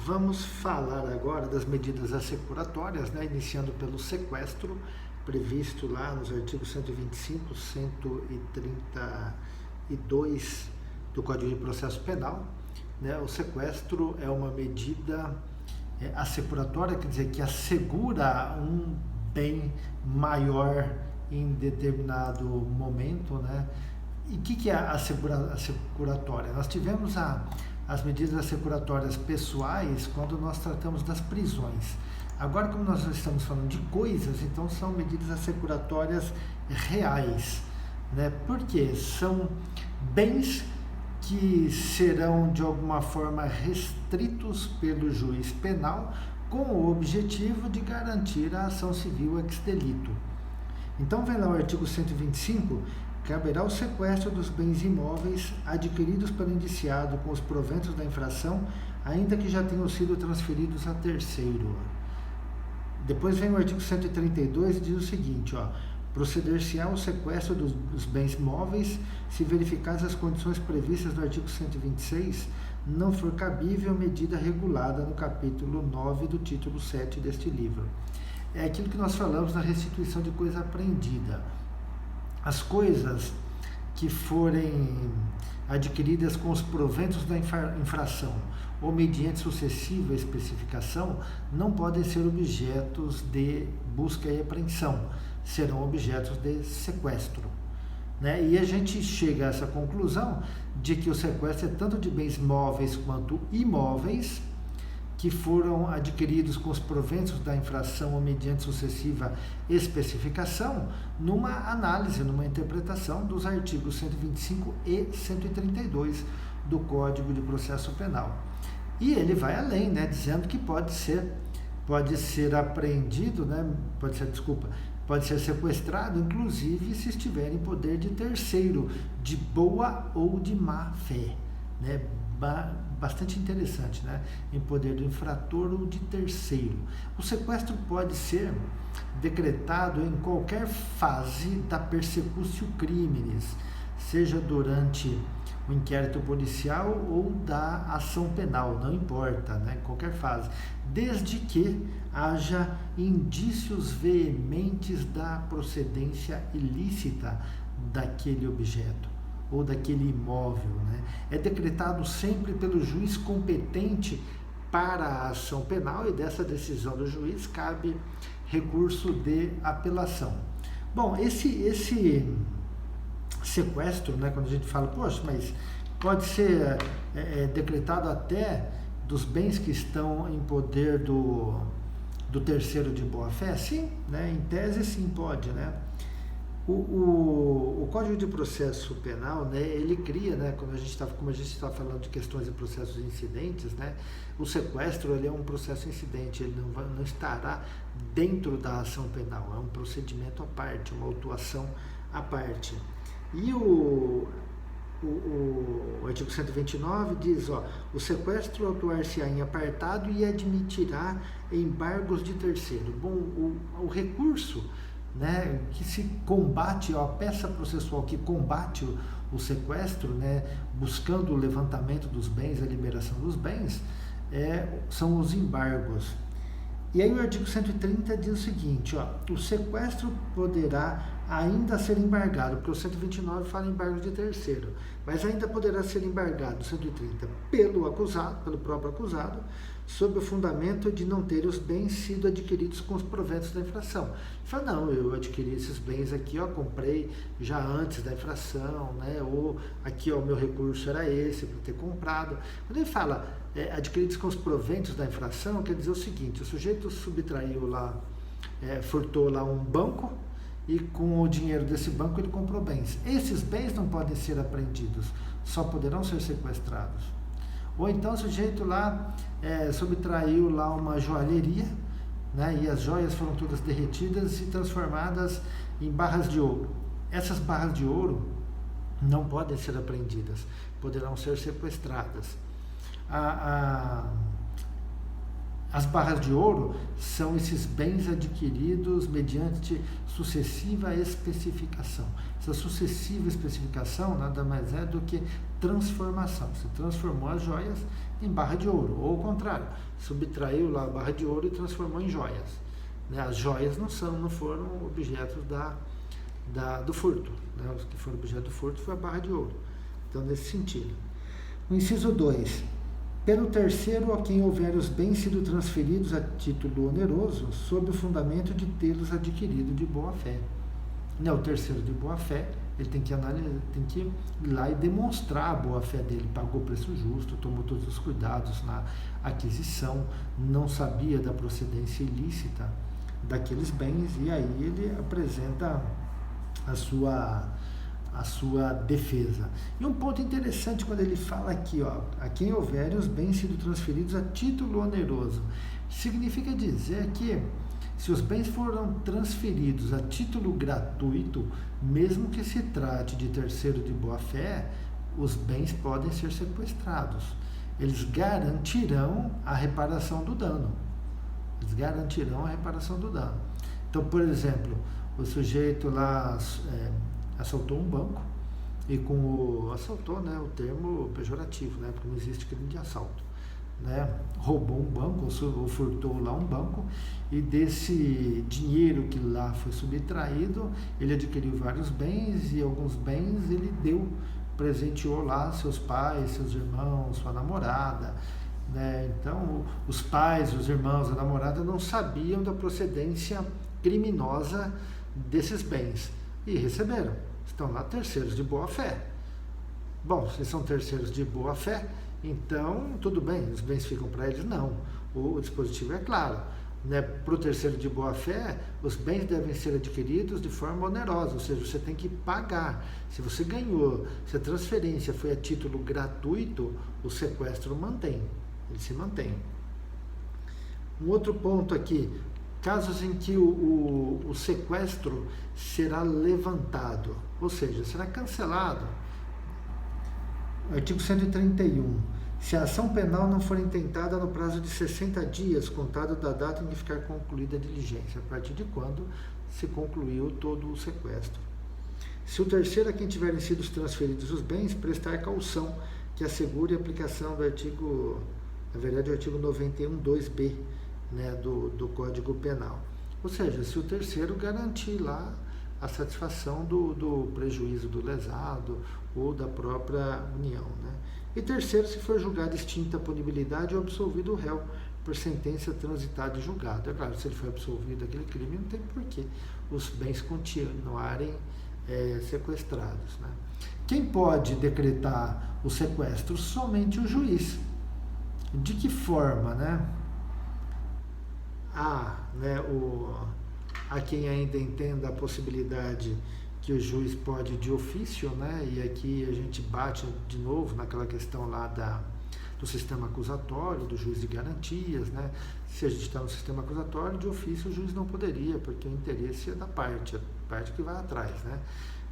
Vamos falar agora das medidas assecuratórias, né, iniciando pelo sequestro, previsto lá nos artigos 125, 132 do Código de Processo Penal. Né? O sequestro é uma medida assecuratória, quer dizer, que assegura um bem maior em determinado momento. Né? E o que é a assecuratória? Nós tivemos as medidas assecuratórias pessoais quando nós tratamos das prisões. Agora, como nós estamos falando de coisas, então são medidas assecuratórias reais, né? Porque são bens que serão de alguma forma restritos pelo juiz penal com o objetivo de garantir a ação civil ex delito. Então, vem lá o artigo 125, caberá o sequestro dos bens imóveis adquiridos pelo indiciado com os proventos da infração, ainda que já tenham sido transferidos a terceiro. Depois vem o artigo 132 e diz o seguinte, proceder-se-á ao sequestro dos bens móveis se verificadas as condições previstas no artigo 126, não for cabível medida regulada no capítulo 9 do título 7 deste livro. É aquilo que nós falamos na restituição de coisa apreendida. As coisas que forem adquiridas com os proventos da infração ou mediante sucessiva especificação não podem ser objetos de busca e apreensão, serão objetos de sequestro. Né? E a gente chega a essa conclusão de que o sequestro é tanto de bens móveis quanto imóveis que foram adquiridos com os proventos da infração ou mediante sucessiva especificação, numa análise, numa interpretação dos artigos 125 e 132 do Código de Processo Penal. E ele vai além, né, dizendo que pode ser apreendido, né, pode ser sequestrado, inclusive se estiver em poder de terceiro, de boa ou de má fé, né? Bastante interessante, né? Em poder do infrator ou de terceiro. O sequestro pode ser decretado em qualquer fase da persecutio criminis, seja durante o inquérito policial ou da ação penal, não importa, né? Qualquer fase, desde que haja indícios veementes da procedência ilícita daquele objeto ou daquele imóvel, né? É decretado sempre pelo juiz competente para a ação penal e dessa decisão do juiz cabe recurso de apelação. Bom, esse sequestro, né, quando a gente fala, poxa, mas pode ser decretado até dos bens que estão em poder do terceiro de boa-fé? Sim, né? Em tese sim pode, né? O Código de Processo Penal, né, ele cria, né, como a gente está falando de questões de processos incidentes, né, o sequestro ele é um processo incidente, ele não estará dentro da ação penal, é um procedimento à parte, uma autuação à parte. E o artigo 129 diz, o sequestro autuar-se-á em apartado e admitirá embargos de terceiro. Bom, o recurso, né, que se combate, a peça processual que combate o sequestro, né, buscando o levantamento dos bens, a liberação dos bens, são os embargos. E aí o artigo 130 diz o seguinte, o sequestro poderá ainda ser embargado, porque o 129 fala em embargo de terceiro, mas ainda poderá ser embargado, 130, pelo próprio acusado, sob o fundamento de não ter os bens sido adquiridos com os proventos da infração. Ele fala, não, eu adquiri esses bens aqui, comprei já antes da infração, né, ou aqui, o meu recurso era esse, para ter comprado. Quando ele fala adquiridos com os proventos da infração, quer dizer o seguinte, o sujeito subtraiu lá, furtou lá um banco, e com o dinheiro desse banco ele comprou bens. Esses bens não podem ser apreendidos, só poderão ser sequestrados. Ou então o sujeito lá subtraiu lá uma joalheria, né, e as joias foram todas derretidas e transformadas em barras de ouro. Essas barras de ouro não podem ser apreendidas, poderão ser sequestradas. As barras de ouro são esses bens adquiridos mediante sucessiva especificação. Essa sucessiva especificação nada mais é do que transformação. Se transformou as joias em barra de ouro, ou ao contrário, subtraiu lá a barra de ouro e transformou em joias. Né? As joias não foram objetos do furto, né? Os que foram objeto do furto foi a barra de ouro. Então, nesse sentido. O inciso 2. Pelo terceiro a quem houver os bens sido transferidos a título oneroso, sob o fundamento de tê-los adquirido de boa fé. Né? O terceiro de boa fé, ele tem que ir lá e demonstrar a boa fé dele, pagou o preço justo, tomou todos os cuidados na aquisição, não sabia da procedência ilícita daqueles bens, e aí ele apresenta a sua defesa. E um ponto interessante quando ele fala aqui, ó, a quem houver os bens sido transferidos a título oneroso, significa dizer que se os bens foram transferidos a título gratuito, mesmo que se trate de terceiro de boa-fé, os bens podem ser sequestrados. Eles garantirão a reparação do dano. Então, por exemplo, o sujeito lá assaltou um banco, e assaltou, né, o termo pejorativo, né, porque não existe crime de assalto. Né, roubou um banco, ou furtou lá um banco, e desse dinheiro que lá foi subtraído, ele adquiriu vários bens, e alguns bens ele presenteou lá seus pais, seus irmãos, sua namorada. Né? Então, os pais, os irmãos, a namorada não sabiam da procedência criminosa desses bens, e receberam. Estão lá terceiros de boa fé. Bom, se são terceiros de boa fé, então, tudo bem, os bens ficam para eles? Não. O dispositivo é claro. Né? Para o terceiro de boa-fé, os bens devem ser adquiridos de forma onerosa, ou seja, você tem que pagar. Se você ganhou, se a transferência foi a título gratuito, o sequestro ele se mantém. Um outro ponto aqui, casos em que o sequestro será levantado, ou seja, será cancelado. Artigo 131. Se a ação penal não for intentada no prazo de 60 dias, contado da data em que ficar concluída a diligência, a partir de quando se concluiu todo o sequestro. Se o terceiro a quem tiverem sido transferidos os bens, prestar caução que assegure a aplicação do artigo 91, 2b, né, do Código Penal. Ou seja, se o terceiro garantir lá a satisfação do prejuízo do lesado ou da própria união. Né? E terceiro, se for julgada extinta a punibilidade ou absolvido o réu por sentença transitada e julgado. É claro, se ele foi absolvido daquele crime, não tem porquê os bens continuarem sequestrados. Né? Quem pode decretar o sequestro? Somente o juiz. De que forma? Né? Há quem ainda entenda a possibilidade que o juiz pode de ofício, né? E aqui a gente bate de novo naquela questão lá do sistema acusatório, do juiz de garantias, né? Se a gente está no sistema acusatório, de ofício o juiz não poderia, porque o interesse é da parte, a parte que vai atrás, né?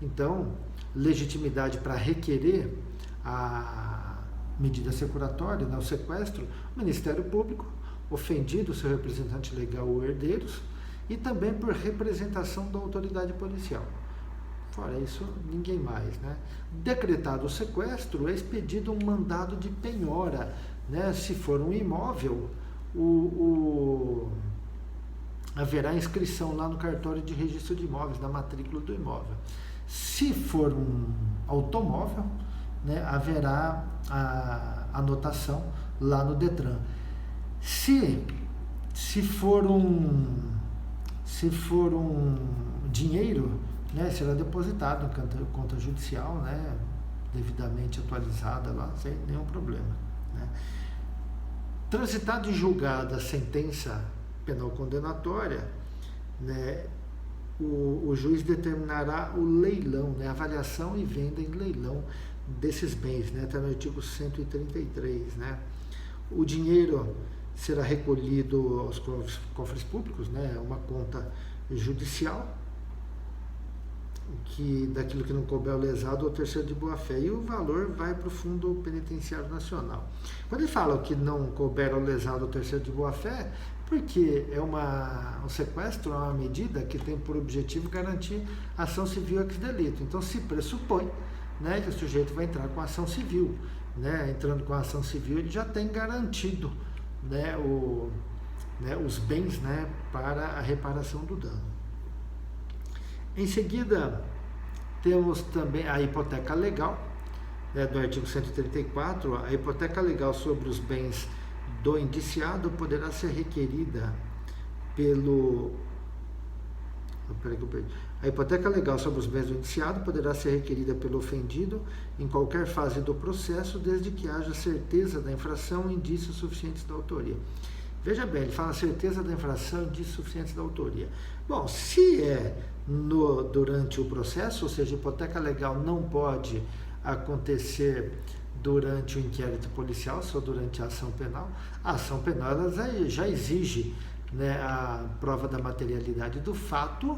Então, legitimidade para requerer a medida securatória, né? O sequestro, o Ministério Público, ofendido, seu representante legal ou herdeiros, e também por representação da autoridade policial. Fora isso, ninguém mais. Né? Decretado o sequestro, é expedido um mandado de penhora. Né? Se for um imóvel, haverá inscrição lá no cartório de registro de imóveis, na matrícula do imóvel. Se for um automóvel, né, haverá a anotação lá no Detran. Se for um dinheiro, né, será depositado em conta judicial, né, devidamente atualizada lá, sem nenhum problema. Né. Transitada e julgada a sentença penal condenatória, né, o juiz determinará o leilão, né, avaliação e venda em leilão desses bens, né, está no artigo 133. Né. O dinheiro será recolhido aos cofres públicos, né, uma conta judicial, daquilo que não couber ao lesado ou terceiro de boa-fé, e o valor vai para o Fundo Penitenciário Nacional. Quando ele fala que não couber ao lesado ou terceiro de boa-fé, porque o sequestro é uma medida que tem por objetivo garantir ação civil ex delito. Então se pressupõe, né, que o sujeito vai entrar com ação civil, né, entrando com a ação civil, ele já tem garantido, né, os bens, né, para a reparação do dano. Em seguida, temos também a hipoteca legal, né, do artigo 134, a hipoteca legal sobre os bens do indiciado poderá ser requerida pelo... A hipoteca legal sobre os bens do indiciado poderá ser requerida pelo ofendido em qualquer fase do processo, desde que haja certeza da infração e indícios suficientes da autoria. Veja bem, ele fala certeza da infração e indícios suficientes da autoria. Bom, se é durante o processo, ou seja, a hipoteca legal não pode acontecer durante o inquérito policial, só durante a ação penal ela já exige, né, a prova da materialidade do fato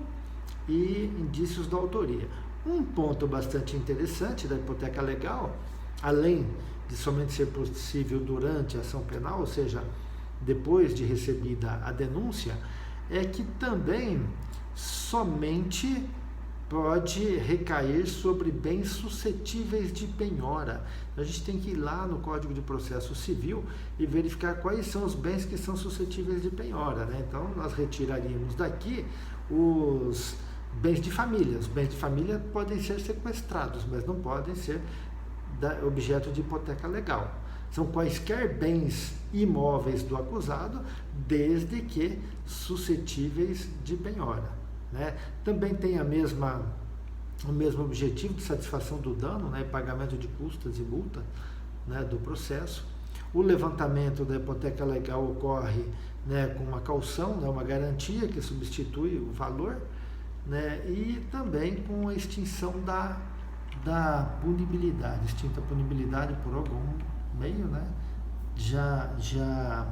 e indícios da autoria. Um ponto bastante interessante da hipoteca legal, além de somente ser possível durante a ação penal, ou seja, depois de recebida a denúncia, é que também somente pode recair sobre bens suscetíveis de penhora. A gente tem que ir lá no Código de Processo Civil e verificar quais são os bens que são suscetíveis de penhora, né? Então, nós retiraríamos daqui os bens de família. Os bens de família podem ser sequestrados, mas não podem ser objeto de hipoteca legal. São quaisquer bens imóveis do acusado, desde que suscetíveis de penhora, né? Também tem o mesmo objetivo de satisfação do dano, né, pagamento de custas e multa, né, do processo. O levantamento da hipoteca legal ocorre, né, com uma caução, né, uma garantia que substitui o valor, né, e também com a extinção da punibilidade, extinta a punibilidade por algum meio, né, já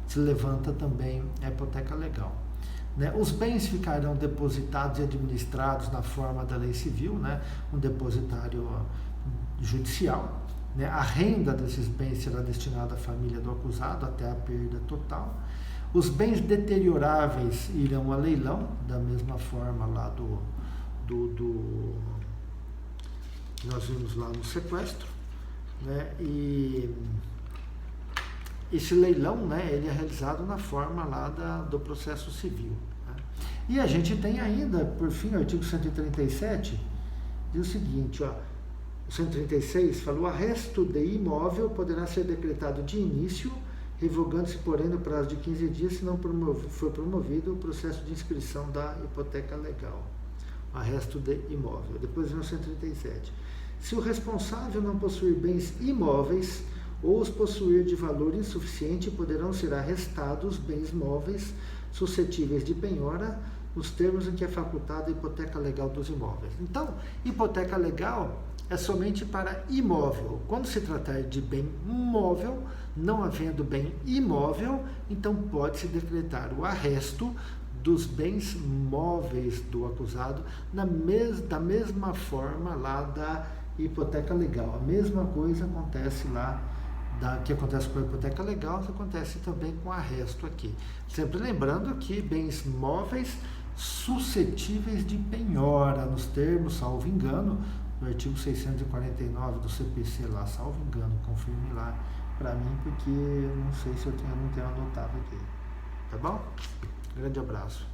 se levanta também a hipoteca legal. Né, os bens ficarão depositados e administrados na forma da lei civil, né, um depositário judicial. Né, a renda desses bens será destinada à família do acusado até a perda total. Os bens deterioráveis irão a leilão, da mesma forma lá que nós vimos lá no sequestro, né, e esse leilão, né, ele é realizado na forma lá do processo civil. Né? E a gente tem ainda, por fim, o artigo 137, diz o seguinte, ó, o 136 fala: o arresto de imóvel poderá ser decretado de início, revogando-se, porém, no prazo de 15 dias, se não for promovido o processo de inscrição da hipoteca legal. Arresto de imóvel. Depois vem o 137. Se o responsável não possuir bens imóveis ou os possuir de valor insuficiente, poderão ser arrestados bens móveis suscetíveis de penhora, nos termos em que é facultada a hipoteca legal dos imóveis. Então, hipoteca legal é somente para imóvel. Quando se tratar de bem móvel, não havendo bem imóvel, então pode-se decretar o arresto dos bens móveis do acusado da mesma forma lá da hipoteca legal. A mesma coisa acontece lá, que acontece com a hipoteca legal, que acontece também com o arresto aqui. Sempre lembrando que bens móveis suscetíveis de penhora, nos termos, salvo engano, do artigo 649 do CPC lá, salvo engano, confirme lá para mim, porque eu não sei se eu não tenho anotado aqui. Tá bom? Grande abraço.